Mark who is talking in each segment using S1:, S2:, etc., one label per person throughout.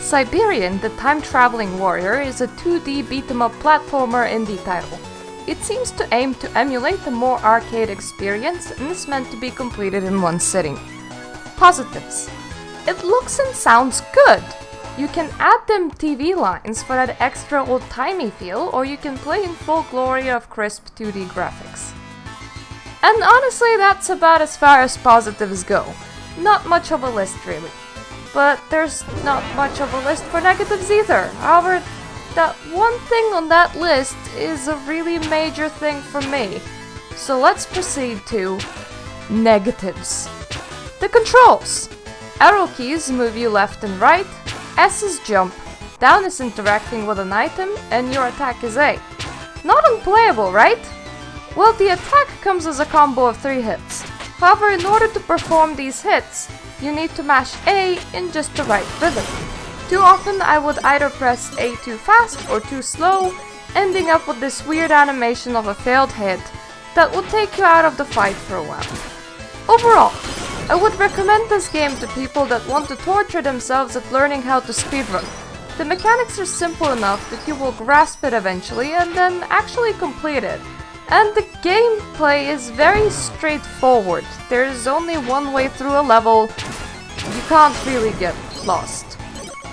S1: Cyberian, the time-traveling warrior, is a 2D beat-em-up platformer indie title. It seems to aim to emulate a more arcade experience and is meant to be completed in one sitting. Positives. It looks and sounds good! You can add them TV lines for that extra old-timey feel, or you can play in full glory of crisp 2D graphics. And honestly, that's about as far as positives go. Not much of a list, really. But there's not much of a list for negatives either. However, that one thing on that list is a really major thing for me. So let's proceed to negatives. The controls. Arrow keys move you left and right, S is jump, down is interacting with an item, and your attack is A. Not unplayable, right? Well, the attack comes as a combo of 3 hits. However, in order to perform these hits, you need to mash A in just the right rhythm. Too often I would either press A too fast or too slow, ending up with this weird animation of a failed hit that would take you out of the fight for a while. Overall, I would recommend this game to people that want to torture themselves at learning how to speedrun. The mechanics are simple enough that you will grasp it eventually and then actually complete it. And the gameplay is very straightforward. There's only one way through a level. You can't really get lost.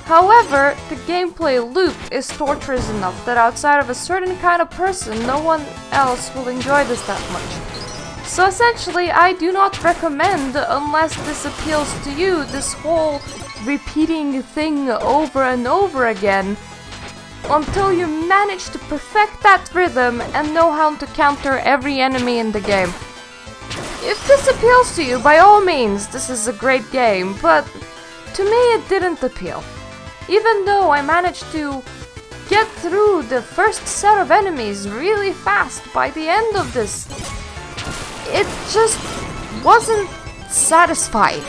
S1: However, the gameplay loop is torturous enough that outside of a certain kind of person, no one else will enjoy this that much. So essentially, I do not recommend, unless this appeals to you, this whole repeating thing over and over again, until you manage to perfect that rhythm and know how to counter every enemy in the game. If this appeals to you, by all means, this is a great game, but to me it didn't appeal. Even though I managed to get through the first set of enemies really fast by the end of this, it just wasn't satisfying.